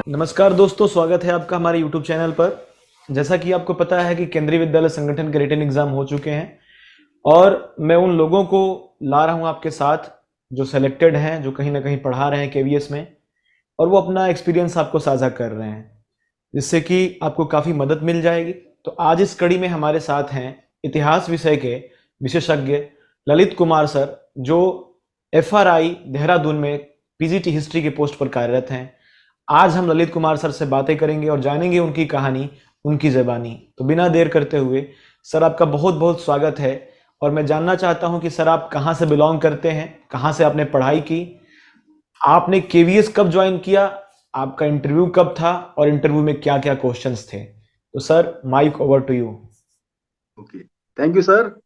नमस्कार दोस्तों, स्वागत है आपका हमारे YouTube चैनल पर। जैसा कि आपको पता है कि केंद्रीय विद्यालय संगठन के रिटन एग्जाम हो चुके हैं और मैं उन लोगों को ला रहा हूं आपके साथ जो सेलेक्टेड हैं, जो कहीं ना कहीं पढ़ा रहे हैं केवीएस में, और वो अपना एक्सपीरियंस आपको साझा कर रहे हैं, जिससे कि आपको काफ़ी मदद मिल जाएगी। तो आज इस कड़ी में हमारे साथ हैं इतिहास विषय के विशेषज्ञ ललित कुमार सर, जो एफआरआई देहरादून में पीजीटी हिस्ट्री के पोस्ट पर कार्यरत हैं। आज हम ललित कुमार सर से बातें करेंगे और जानेंगे उनकी कहानी, उनकी ज़बानी। तो बिना देर करते हुए सर, आपका बहुत बहुत स्वागत है। और मैं जानना चाहता हूं कि सर, आप कहां से बिलोंग करते हैं, कहां से आपने पढ़ाई की, आपने केवीएस कब ज्वाइन किया, आपका इंटरव्यू कब था और इंटरव्यू में क्या क्या क्वेश्चंस थे। तो sir, mic over to you. Okay, thank you sir.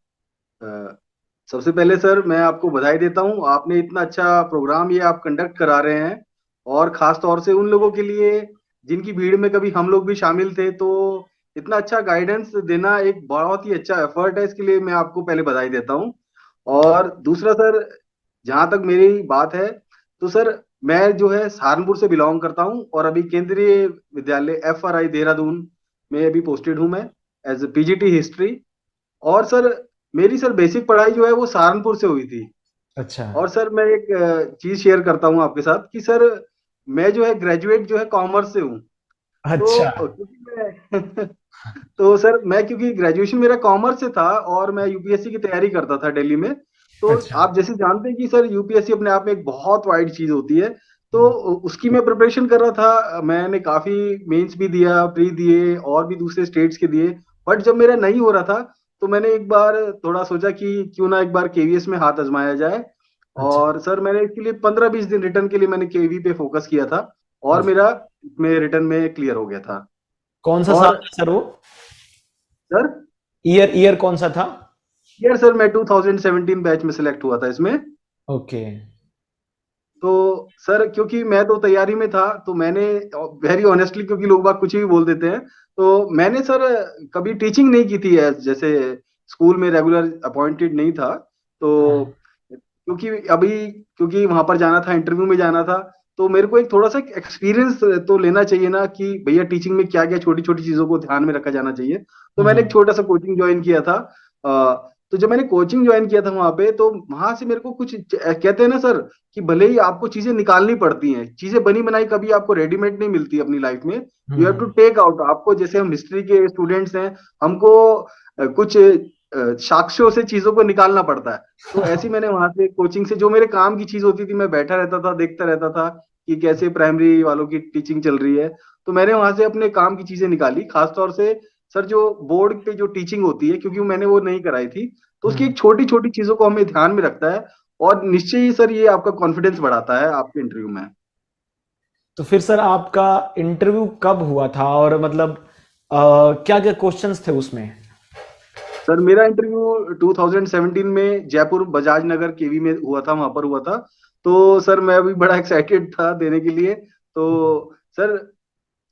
सबसे पहले सर मैं आपको बधाई देता हूँ, आपने इतना अच्छा प्रोग्राम ये आप कंडक्ट करा रहे हैं। और खास तौर से उन लोगों के लिए जिनकी भीड़ में कभी हम लोग भी शामिल थे, तो इतना अच्छा गाइडेंस देना एक बहुत ही अच्छा एफर्ट है। इसके लिए मैं आपको पहले बधाई देता हूँ। और दूसरा सर, जहाँ तक मेरी बात है, तो सर मैं जो है सहारनपुर से बिलोंग करता हूँ और अभी केंद्रीय विद्यालय एफआरआई देहरादून में अभी पोस्टेड हूँ मैं एज पीजीटी हिस्ट्री। और सर मेरी सर बेसिक पढ़ाई जो है वो सहारनपुर से हुई थी। अच्छा। और सर मैं एक चीज शेयर करता हूँ आपके साथ कि सर मैं जो है ग्रेजुएट जो है कॉमर्स से हूँ। तो अच्छा। क्योंकि मैं तो सर मैं क्योंकि ग्रेजुएशन मेरा कॉमर्स से था और मैं यूपीएससी की तैयारी करता था दिल्ली में। तो अच्छा। आप जैसे जानते हैं कि सर यूपीएससी अपने आप में एक बहुत वाइड चीज होती है। तो उसकी मैं प्रिपरेशन कर रहा था, मैंने काफी मेंस भी दिया, प्री दिए और भी दूसरे स्टेट्स के दिए। बट जब मेरा नहीं हो रहा था, तो मैंने एक बार थोड़ा सोचा कि क्यों ना एक बार केवीएस में हाथ आजमाया जाए। अच्छा। और सर मैंने इसके लिए 15-20 दिन रिटर्न के लिए मैंने केवी पे फोकस किया था। और अच्छा। मेरा इसमें रिटर्न में क्लियर हो गया था। कौन सा साल और था सर वो? सर ईयर कौन सा था? यार सर मैं 2017 बैच में सिलेक्ट हुआ था इसमें। ओके। तो सर क्योंकि मैं तो तैयारी में था, तो मैंने वेरी ऑनेस्टली, क्योंकि लोग बाग कुछ भी बोल देते हैं, तो मैंने सर कभी टीचिंग नहीं की थी। जैसे स्कूल में रेगुलर अपॉइंटेड नहीं था। तो हाँ। क्योंकि वहां पर जाना था, इंटरव्यू में जाना था, तो मेरे को एक थोड़ा सा एक्सपीरियंस तो लेना चाहिए ना कि भैया टीचिंग में क्या क्या छोटी छोटी चीजों को ध्यान में रखा जाना चाहिए। तो मैंने एक हम्म। छोटा सा कोचिंग ज्वाइन किया था। तो जब मैंने कोचिंग ज्वाइन किया था वहां पे, तो वहां से मेरे को कुछ कहते हैं ना सर कि भले ही आपको चीजें निकालनी पड़ती हैं, चीजें बनी बनाई कभी आपको रेडीमेड नहीं मिलती अपनी लाइफ में। You have to hmm. Take out. आपको, जैसे हम हिस्ट्री के स्टूडेंट्स हैं, हमको कुछ साक्ष्यों से चीजों को निकालना पड़ता है। तो ऐसे ही मैंने वहां से कोचिंग से जो मेरे काम की चीज होती थी, मैं बैठा रहता था, देखता रहता था कि कैसे प्राइमरी वालों की टीचिंग चल रही है। तो मैंने वहां से अपने काम की चीजें निकाली। खासतौर से सर जो बोर्ड पे जो टीचिंग होती है, क्योंकि मैंने वो नहीं कराई थी, तो उसकी हम्म। एक छोटी छोटी चीजों को हमें ध्यान में रखता है। और निश्चय ही सर ये आपका कॉन्फिडेंस बढ़ाता है आपके इंटरव्यू में। तो फिर सर, आपका इंटरव्यू कब हुआ था और मतलब क्या क्या क्वेश्चंस थे उसमें? सर मेरा इंटरव्यू 2017 में जयपुर बजाज नगर केवी में हुआ था, वहां पर हुआ था। तो सर मैं अभी बड़ा एक्साइटेड था देने के लिए। तो सर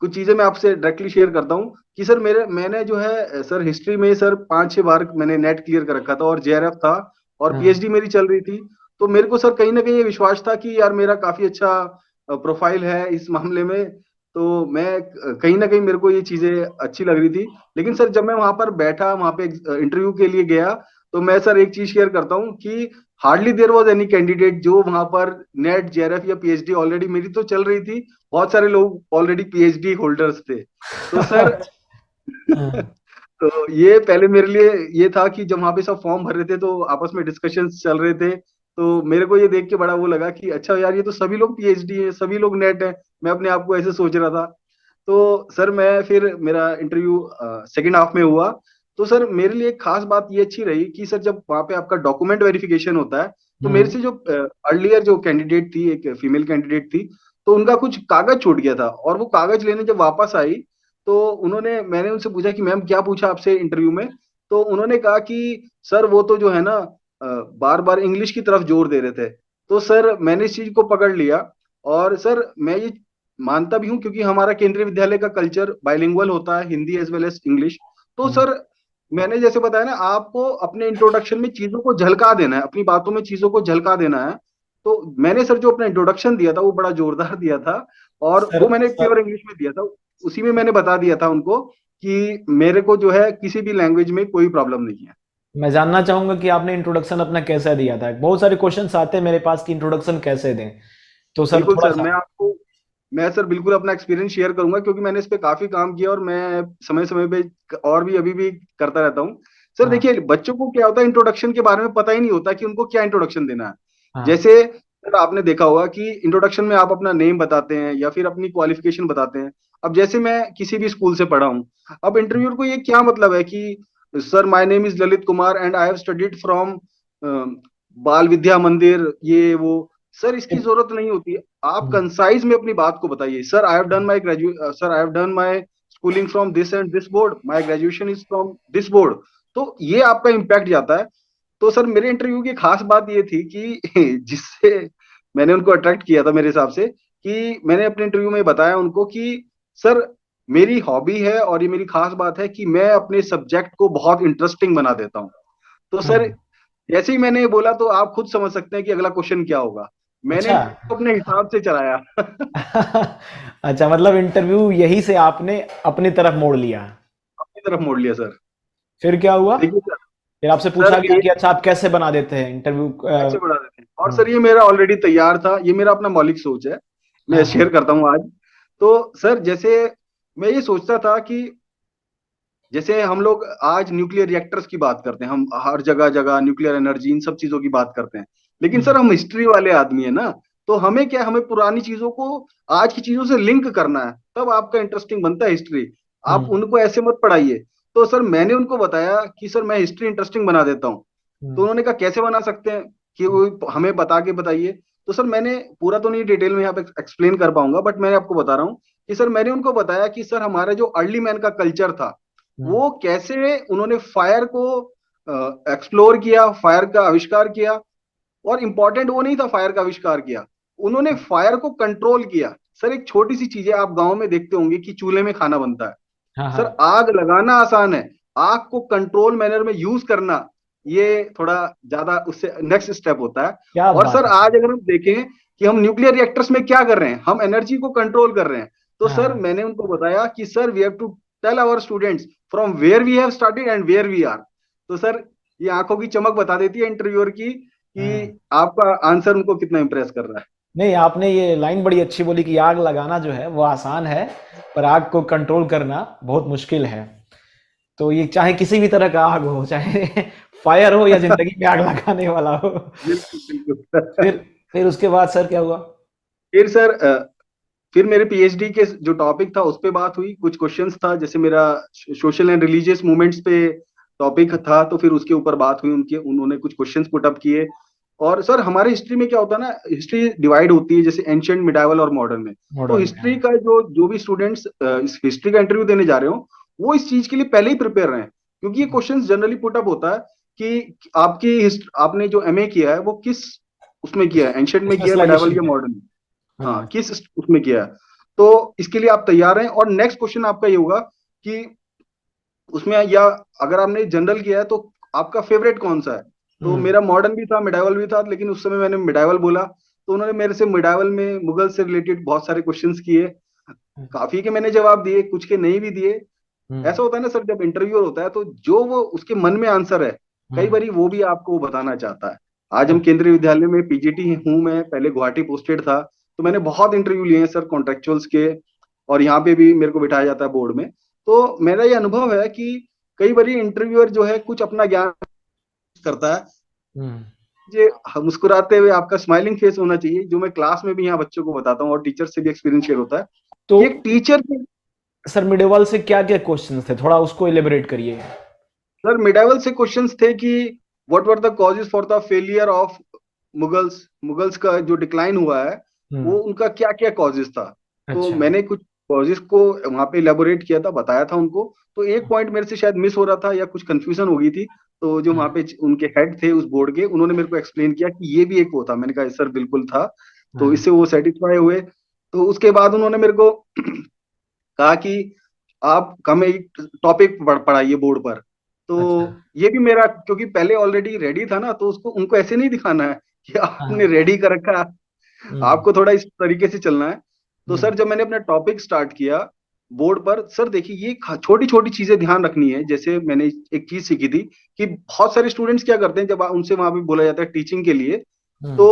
कुछ चीजें मैं आपसे डायरेक्टली शेयर करता हूँ कि सर मैंने जो है सर हिस्ट्री में सर 5-6 बार मैंने नेट क्लियर कर रखा था और जेआरएफ था और हाँ। पीएचडी मेरी चल रही थी। तो मेरे को सर कहीं ना कहीं ये विश्वास था कि यार मेरा काफी अच्छा प्रोफाइल है इस मामले में। तो मैं कहीं ना कहीं मेरे को ये चीजें अच्छी लग रही थी। लेकिन सर जब मैं वहां पर बैठा, वहां पे इंटरव्यू के लिए गया, तो मैं सर एक चीज शेयर करता हूँ कि hardly there was any candidate जो वहां पर नेट जेआरएफ या पीएचडी, ऑलरेडी मेरी तो चल रही थी, बहुत सारे लोग ऑलरेडी पीएचडी होल्डर्स थे। तो सर हाँ। तो ये पहले मेरे लिए ये था कि जब वहां पे सब फॉर्म भर रहे थे, तो आपस में डिस्कशंस चल रहे थे। तो मेरे को ये देख के बड़ा वो लगा कि अच्छा यार, ये तो सभी लोग पीएचडी है, सभी लोग नेट है। मैं अपने आप को ऐसे सोच रहा था। तो सर मैं फिर मेरा इंटरव्यू सेकेंड हाफ में हुआ। तो सर मेरे लिए एक खास बात ये अच्छी रही कि सर जब वहाँ पे आपका डॉक्यूमेंट वेरिफिकेशन होता है, तो मेरे हम्म। से जो अर्लियर जो कैंडिडेट थी, एक फीमेल कैंडिडेट थी, तो उनका कुछ कागज छूट गया था। और वो कागज लेने जब वापस आई, तो मैंने उनसे पूछा कि मैम क्या पूछा आपसे इंटरव्यू में। तो उन्होंने कहा कि सर वो तो जो है ना, बार बार इंग्लिश की तरफ जोर दे रहे थे। तो सर मैंने इस चीज को पकड़ लिया। और सर मैं ये मानता भी हूँ, क्योंकि हमारा केंद्रीय विद्यालय का कल्चर बाइलिंगुअल होता है, Hindi as well as English. तो हम्म। सर मैंने जैसे बताया ना, आपको अपने इंट्रोडक्शन में चीजों को झलका देना है, अपनी बातों में चीजों को झलका देना है। तो मैंने सर जो अपना इंट्रोडक्शन दिया था वो बड़ा जोरदार दिया था। और सर वो मैंने सर प्योर इंग्लिश में दिया था। उसी में मैंने बता दिया था उनको कि मेरे को जो है किसी भी लैंग्वेज में कोई प्रॉब्लम नहीं है। मैं जानना चाहूंगा कि आपने इंट्रोडक्शन अपना कैसा दिया था। बहुत सारे क्वेश्चंस आते हैं मेरे पास कि इंट्रोडक्शन कैसे दें, तो सर बिल्कुल थोड़ा सर, सा। मैं सर बिल्कुल अपना एक्सपीरियंस शेयर करूंगा, क्योंकि मैंने इस पे काफी काम किया और मैं समय समय पे और भी अभी भी करता रहता हूँ। सर हाँ देखिए, बच्चों को क्या होता है, इंट्रोडक्शन के बारे में पता ही नहीं होता कि उनको क्या इंट्रोडक्शन देना है। हाँ। जैसे सर आपने देखा होगा कि इंट्रोडक्शन में आप अपना नेम बताते हैं या फिर अपनी क्वालिफिकेशन बताते हैं। अब जैसे मैं किसी भी स्कूल से पढ़ा हूँ, अब इंटरव्यूअर को ये क्या मतलब है कि sir my name is Lalit Kumar and I have studied from बाल विद्या मंदिर, ये वो। सर इसकी जरूरत नहीं होती। आप हम्म, कंसाइज में अपनी बात को बताइए, sir I have done my graduate, sir I have done my schooling from this and this board, my graduation is from this board. तो ये आपका इम्पैक्ट जाता है। तो सर मेरे इंटरव्यू की खास बात ये थी कि जिससे मैंने उनको अट्रैक्ट किया था मेरे हिसाब से, कि मैंने अपने इंटरव्यू में बताया उनको कि सर मेरी हॉबी है और ये मेरी खास बात है कि मैं अपने सब्जेक्ट को बहुत इंटरेस्टिंग बना देता हूँ। तो सर हम्म। जैसे ही मैंने ये बोला तो आप खुद समझ सकते हैं कि अगला क्वेश्चन क्या होगा। मैंने अच्छा। इनको अपने हिसाब से चलाया। अच्छा, मतलब इंटरव्यू यही से आपने अपनी तरफ मोड़ लिया। अपनी तरफ मोड़ लिया सर। फिर क्या हुआ? देखिए सर, फिर आपसे पूछा सर गया कि एक अच्छा आप कैसे बना देते हैं इंटरव्यू? कैसे बढ़ा देते हैं, और सर ये मेरा ऑलरेडी तैयार था, ये मेरा अपना मौलिक सोच है, मैं हाँ शेयर हाँ। करता हूँ आज। तो सर जैसे मैं ये सोचता था कि जैसे हम लोग आज न्यूक्लियर रिएक्टर्स की बात करते हैं, हम हर जगह जगह न्यूक्लियर एनर्जी इन सब चीजों की बात करते हैं, लेकिन हम्म, सर हम हिस्ट्री वाले आदमी है ना। तो हमें क्या, हमें पुरानी चीजों को आज की चीजों से लिंक करना है, तब आपका इंटरेस्टिंग बनता है हिस्ट्री। आप हम्म, उनको ऐसे मत पढ़ाइए। तो सर मैंने उनको बताया कि सर मैं हिस्ट्री इंटरेस्टिंग बना देता हूँ। तो हम्म, उन्होंने कहा कैसे बना सकते हैं, कि वो हमें बता के बताइए। तो सर मैंने पूरा तो नहीं डिटेल में यहाँ पे एक्सप्लेन कर पाऊंगा, बट मैंने आपको बता रहा हूँ कि सर मैंने उनको बताया कि सर हमारा जो अर्ली मैन का कल्चर था, हम्म। वो कैसे उन्होंने फायर को एक्सप्लोर किया, फायर का आविष्कार किया। और इंपॉर्टेंट वो नहीं था फायर का आविष्कार किया, उन्होंने फायर को कंट्रोल किया। सर एक छोटी सी चीज है, आप गांव में देखते होंगे कि चूल्हे में खाना बनता है। हाँ हाँ। सर आग लगाना आसान है, आग को कंट्रोल मैनर में यूज करना ये थोड़ा ज्यादा उससे नेक्स्ट स्टेप होता है। क्या और बात सर है आज सर। अगर हम देखें कि हम न्यूक्लियर रिएक्टर्स में क्या कर रहे हैं, हम एनर्जी को कंट्रोल कर रहे हैं। तो हाँ सर हाँ। मैंने उनको बताया कि sir we have to tell our students from where we have started and where we are. तो सर ये आंखों की चमक बता देती है इंटरव्यूअर की हाँ। कि आपका आंसर उनको कितना इंप्रेस कर रहा है। नहीं, आपने ये लाइन बड़ी अच्छी बोली कि आग लगाना जो है वो आसान है, पर आग को कंट्रोल करना बहुत मुश्किल है। तो ये चाहे किसी भी तरह का आग हो, चाहे फायर हो या जिंदगी में आग लगाने वाला हो। बिल्कुल बिल्कुल। फिर फिर उसके बाद सर क्या हुआ? फिर सर फिर मेरे पीएचडी के जो टॉपिक था उस पे बात हुई, कुछ क्वेश्चंस था, जैसे मेरा सोशल एंड रिलीजियस मूवमेंट्स पे टॉपिक था, तो फिर उसके ऊपर बात हुई, उनके उन्होंने कुछ क्वेश्चंस पुट अप किए। और सर हमारे हिस्ट्री में क्या होता है ना, हिस्ट्री डिवाइड होती है जैसे एंशियंट, मिडाइवल और मॉडर्न में। तो मॉडर्न में, हिस्ट्री हाँ। का जो जो भी स्टूडेंट्स इस हिस्ट्री का इंटरव्यू देने जा रहे हो, वो इस चीज के लिए पहले ही प्रिपेयर रहे, क्योंकि ये क्वेश्चंस जनरली पुट अप होता है कि आपने जो एमए किया है वो किस उसमें किया है, एंशियंट में किया है, मिडाइवल स्पेशलाइजेशन या में। मॉडर्न में। हाँ हाँ। किस उसमें किया है। तो इसके लिए आप तैयार हैं। और नेक्स्ट क्वेश्चन आपका ये होगा कि उसमें, या अगर आपने जनरल किया है तो आपका फेवरेट कौन सा है। तो हम्म। मेरा मॉडर्न भी था, मिडाइवल भी था, लेकिन उस समय मैंने मिडाइवल बोला। तो उन्होंने मेरे से मिडाइवल में मुगल से रिलेटेड बहुत सारे क्वेश्चंस किए। काफी के मैंने जवाब दिए, कुछ के नहीं भी दिए। हम्म। ऐसा होता है ना सर, जब इंटरव्यूअर होता है तो जो वो उसके मन में आंसर है, कई हम्म। बार वो भी आपको वो बताना चाहता है। आज हम अच्छा। केंद्रीय विद्यालय में पीजीटी हूँ, मैं पहले गुवाहाटी पोस्टेड था। तो मैंने बहुत इंटरव्यू लिए हैं सर कॉन्ट्रेक्चुअल्स के, और यहाँ पे भी मेरे को बिठाया जाता है बोर्ड में। तो मेरा ये अनुभव है कि कई बार इंटरव्यूअर जो है कुछ अपना ज्ञान करता है। हम्म। ये मुस्कुराते हुए आपका स्माइलिंग फेस होना चाहिए, जो मैं क्लास में भी यहाँ बच्चों को बताता हूँ और टीचर से भी एक्सपीरियंस शेयर होता है तो कि एक टीचर के। सर मिडिवल से क्या क्या क्वेश्चंस थे, थोड़ा उसको इलेबोरेट करिए। सर मिडाइवल से क्वेश्चंस थे कि what were the causes for the failure of Mughals, Mughals का जो डिक्लाइन हुआ है, वो हम्म। उनका क्या क्या कॉजेज था। तो अच्छा। मैंने कुछ कॉजेज को वहां पे इलेबोरेट किया था, बताया था उनको। तो एक पॉइंट मेरे से शायद मिस हो रहा था या कुछ कंफ्यूजन हो गई थी। तो जो वहां हाँ पे उनके हेड थे उस बोर्ड के, उन्होंने मेरे को एक्सप्लेन किया कि ये भी एक वो था। मैंने कहा सर बिल्कुल था। तो हाँ। इससे वो सेटिस्फाई हुए। तो उसके बाद उन्होंने मेरे को कहा कि आप हमें एक टॉपिक पढ़ाइए बोर्ड पर। तो अच्छा। ये भी मेरा, क्योंकि पहले ऑलरेडी रेडी था ना, तो उसको उनको ऐसे नहीं दिखाना है कि हाँ आपने हाँ। रेडी कर रखा है, हम्म। आपको थोड़ा इस तरीके से चलना है। तो सर जब मैंने अपना टॉपिक स्टार्ट किया बोर्ड पर, सर देखिए ये छोटी छोटी चीजें ध्यान रखनी है। जैसे मैंने एक चीज सीखी थी कि बहुत सारे स्टूडेंट्स क्या करते हैं, जब उनसे वहां पे बोला जाता है टीचिंग के लिए, हम्म। तो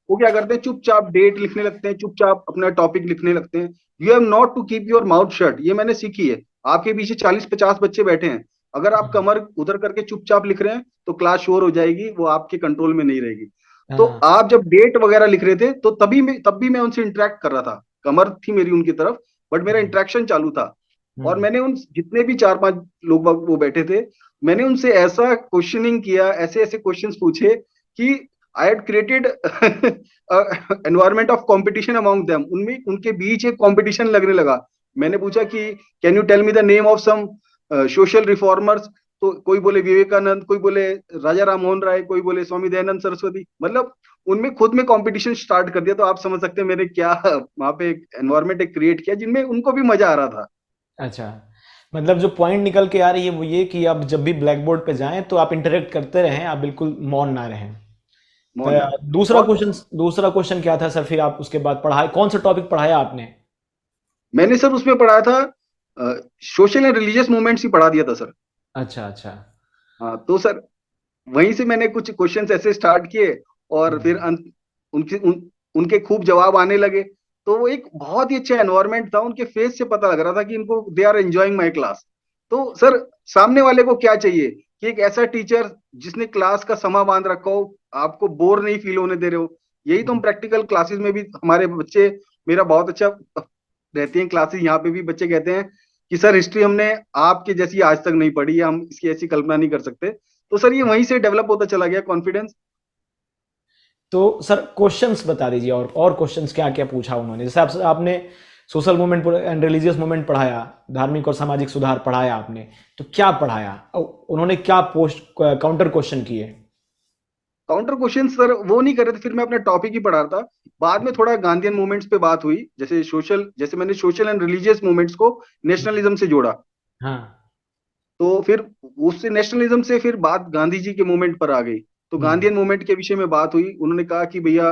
वो क्या करते हैं, चुपचाप डेट लिखने लगते हैं, चुपचाप अपना टॉपिक लिखने लगते हैं। You have not to keep your mouth shut, ये मैंने सीखी है। आपके पीछे 40-50 बच्चे बैठे हैं, अगर आप हम्म। कमर उधर करके चुपचाप लिख रहे हैं तो क्लास शोर हो जाएगी, वो आपके कंट्रोल में नहीं रहेगी। तो हाँ। आप जब डेट वगैरह लिख रहे थे तो तब भी मैं उनसे इंटरेक्ट कर रहा था, कमर थी मेरी उनकी तरफ, बट मेरा हम्म। इंटरेक्शन चालू था। और हम्म। मैंने उन जितने भी 4-5 लोग वो बैठे थे, मैंने उनसे ऐसा क्वेश्चनिंग किया, ऐसे ऐसे क्वेश्चंस पूछे कि I had created environment of competition among them, उनमें उनके बीच एक कंपटीशन लगने लगा। मैंने पूछा कि can you tell me the name of some social reformers, तो कोई बोले विवेकानंद, कोई बोले राजा राम मोहन राय, कोई बोले स्वामी दयानंद सरस्वती, मतलब उनमें खुद में कंपटीशन स्टार्ट कर दिया। तो आप समझ सकते हैं मैंने क्या वहां पे एक एनवायरमेंट एक क्रिएट किया जिनमें उनको भी मजा आ रहा था। अच्छा, मतलब जो पॉइंट निकल के आ रही है वो ये कि आप जब भी ब्लैक बोर्ड पे जाएं तो आप इंटरेक्ट करते रहें, आप बिल्कुल मौन ना रहें। मोहन नाथ। दूसरा और क्वेश्चन, दूसरा क्वेश्चन क्या था सर? फिर आप उसके बाद पढ़ाए कौन सा टॉपिक पढ़ाया आपने? मैंने सर उसमें पढ़ाया था सोशल एंड रिलीजियस मूवमेंट्स ही पढ़ा दिया था सर। अच्छा अच्छा। हाँ तो सर वहीं से मैंने कुछ क्वेश्चंस ऐसे स्टार्ट किए, और फिर हम्म। उनके खूब जवाब आने लगे। तो वो एक बहुत ही अच्छा एनवायरनमेंट था, उनके फेस से पता लग रहा था कि इनको they are enjoying my class. तो सर सामने वाले को क्या चाहिए कि एक ऐसा टीचर जिसने क्लास का समा बांध रखा हो, आपको बोर नहीं फील होने दे रहे हो। यही तो हम प्रैक्टिकल क्लासेस में भी हमारे बच्चे, मेरा बहुत अच्छा रहती हैं क्लासेस, यहाँ पे भी बच्चे कहते हैं कि सर हिस्ट्री हमने आपके जैसी आज तक नहीं पढ़ी, हम इसकी ऐसी कल्पना नहीं कर सकते। तो सर ये वहीं से डेवलप होता चला गया कॉन्फिडेंस। तो सर क्वेश्चंस बता दीजिए, और क्वेश्चंस क्या क्या पूछा उन्होंने? जैसे आपने social movement and religious movement पढ़ाया, धार्मिक और सामाजिक सुधार पढ़ाया आपने, तो क्या पढ़ाया उन्होंने? क्या पोस्ट काउंटर क्वेश्चन किए? काउंटर क्वेश्चन सर वो नहीं कर रहे थे, फिर मैं अपना टॉपिक ही पढ़ा रहा था। बाद में थोड़ा गांधीयन मूवमेंट्स पे बात हुई, जैसे मैंने सोशल एंड रिलीजियस मूवमेंट्स को नेशनलिज्म से जोड़ा। हाँ। तो फिर उससे नेशनलिज्म से फिर बात गांधी जी के मूवमेंट पर आ गई। तो हम्म। गांधीयन मूवमेंट के विषय में बात हुई, उन्होंने कहा कि भैया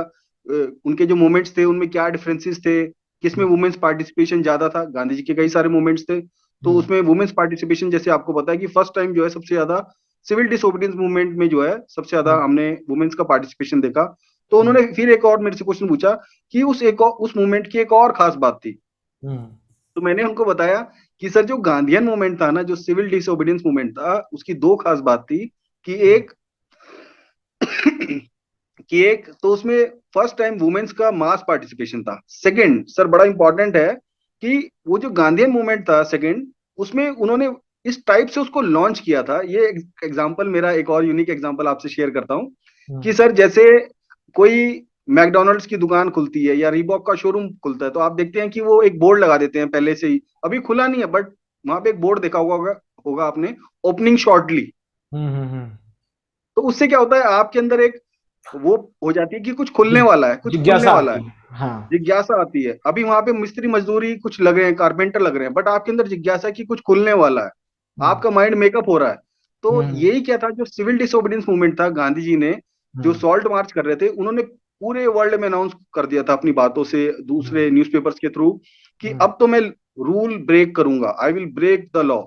उनके जो मूवमेंट्स थे उनमें क्या डिफरेंसेस थे, किसमें वुमेन्स पार्टिसिपेशन ज्यादा था। गांधी जी के कई सारे मूवमेंट्स थे, तो हम्म। उसमें वुमेन्स पार्टिसिपेशन, जैसे आपको पता है कि फर्स्ट टाइम जो है सबसे ज्यादा सिविल डिसोबीडियंस मूवमेंट में जो है सबसे ज्यादा हम्म। हमने वुमेन्स का पार्टिसिपेशन देखा। तो हम्म। उन्होंने फिर एक और मेरे से क्वेश्चन पूछा कि उस मूवमेंट की एक और खास बात थी। हम्म। तो मैंने उनको बताया कि सर जो गांधीयन मूवमेंट था ना, जो सिविल डिसोबीडियंस मूवमेंट था, उसकी दो खास बात थी कि एक कि एक तो उसमें फर्स्ट टाइम वुमेन्स का मास पार्टिसिपेशन था। सेकंड सर बड़ा इंपॉर्टेंट है कि वो जो गांधीयन मूवमेंट था सेकंड, उसमें उन्होंने इस टाइप से उसको लॉन्च किया था। ये एग्जांपल, मेरा एक और यूनिक एग्जांपल आपसे शेयर करता हूँ हम्म। कि सर जैसे कोई मैकडोनल्ड्स की दुकान खुलती है या रीबॉक का शोरूम खुलता है, तो आप देखते हैं कि वो एक बोर्ड लगा देते हैं पहले से ही, अभी खुला नहीं है बट वहां पे एक बोर्ड देखा होगा आपने, ओपनिंग शॉर्टली। हम्म। हम्म। तो उससे क्या होता है, आपके अंदर एक वो हो जाती है कि कुछ खुलने जिग- वाला है, कुछ खुलने जिज्ञासा वाला है। आती है। हाँ। जिज्ञासा आती है। अभी वहां पे मिस्त्री मजदूरी कुछ लग रहे हैं, कारपेंटर लग रहे हैं, बट आपके अंदर जिज्ञासा है कि कुछ खुलने वाला है, हम्म। आपका माइंड मेकअप हो रहा है। तो हम्म। यही क्या था, जो सिविल डिसोबीडियंस मूवमेंट था, गांधी जी ने जो हम्म। सॉल्ट मार्च कर रहे थे, उन्होंने पूरे वर्ल्ड में अनाउंस कर दिया था अपनी बातों से, हम्म। दूसरे न्यूज़पेपर्स के थ्रू, कि हम्म। अब तो मैं रूल ब्रेक करूंगा, I will break the law.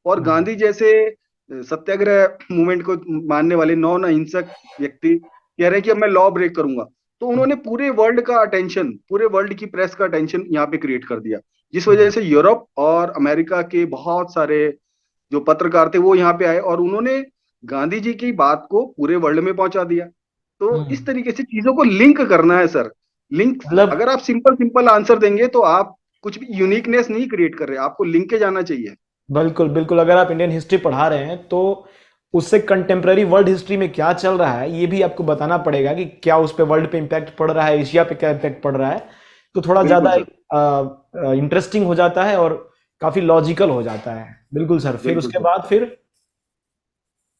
और हम्म। गांधी जैसे सत्याग्रह मूवमेंट को मानने वाले नॉन अहिंसक व्यक्ति कह रहे हैं कि अब मैं लॉ ब्रेक करूंगा। तो उन्होंने पूरे वर्ल्ड का अटेंशन, पूरे वर्ल्ड की प्रेस का अटेंशन यहाँ पे क्रिएट कर दिया, जिस वजह हम्म। से यूरोप और अमेरिका के बहुत सारे जो पत्रकार थे वो यहाँ पे आए, और उन्होंने गांधी जी की बात को पूरे वर्ल्ड में पहुंचा दिया। तो हम्म। इस तरीके से चीजों को लिंक करना है सर। लिंक, मतलब अगर आप सिंपल सिंपल आंसर देंगे तो आप कुछ भी यूनिकनेस नहीं क्रिएट कर रहे, आपको लिंक के जाना चाहिए। बिल्कुल बिल्कुल, अगर आप इंडियन हिस्ट्री पढ़ा रहे हैं तो उससे कंटेम्प्रेरी वर्ल्ड हिस्ट्री में क्या चल रहा है ये भी आपको बताना पड़ेगा कि क्या उस पे वर्ल्ड पे इम्पैक्ट पड़ रहा है, एशिया पे क्या इम्पैक्ट पड़ रहा है। तो थोड़ा बिल्कुल ज़्यादा सर। इंटरेस्टिंग हो जाता है और काफ़ी लॉजिकल हो जाता है। बिल्कुल सर, फिर बिल्कुल उसके सर। बाद फिर?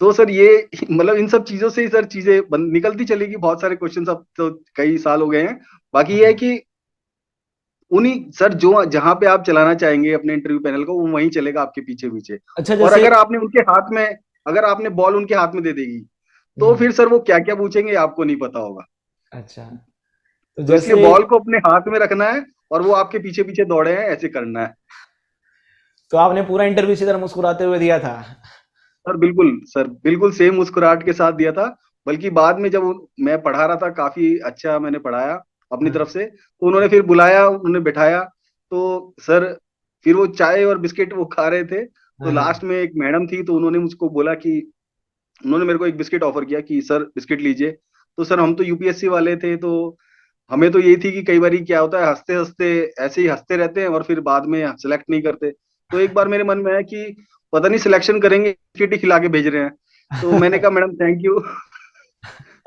तो सर ये मतलब इन सब चीजों से ही सर चीजें निकलती चलेगी। बहुत सारे क्वेश्चन अब तो कई साल हो गए हैं। बाकी ये है कि उन्हीं सर जो जहां पे आप चलाना चाहेंगे अपने इंटरव्यू पैनल को, वो वहीं चलेगा आपके पीछे पीछे। अच्छा, और जैसे अगर आपने बॉल उनके हाथ में दे देगी, तो हम्म। फिर सर वो क्या क्या पूछेंगे आपको नहीं पता होगा। अच्छा, तो तो इसलिए जैसे बॉल को अपने हाथ में रखना है, और वो आपके पीछे पीछे दौड़े हैं, ऐसे करना है। तो आपने पूरा इंटरव्यू इसी तरह मुस्कुराते हुए दिया था? सर बिल्कुल सेम मुस्कुराहट के साथ दिया था। बल्कि बाद में जब मैं पढ़ा रहा था, काफी अच्छा मैंने पढ़ाया अपनी हाँ। तरफ से, तो उन्होंने फिर बुलाया, उन्होंने बिठाया। तो सर फिर वो चाय और बिस्किट वो खा रहे थे, तो हाँ। हाँ। लास्ट में एक मैडम थी, तो उन्होंने मुझको बोला कि, उन्होंने मेरे को एक बिस्किट ऑफर किया कि सर बिस्किट लीजिए। तो सर हम तो यूपीएससी वाले थे, तो हमें तो यही थी कि कई बार क्या होता है, हंसते हंसते ऐसे ही हंसते रहते हैं और फिर बाद में सिलेक्ट नहीं करते। तो एक बार मेरे मन में आया कि पता नहीं सिलेक्शन करेंगे, बिस्किट ही खिला के भेज रहे हैं। तो मैंने कहा मैडम थैंक यू।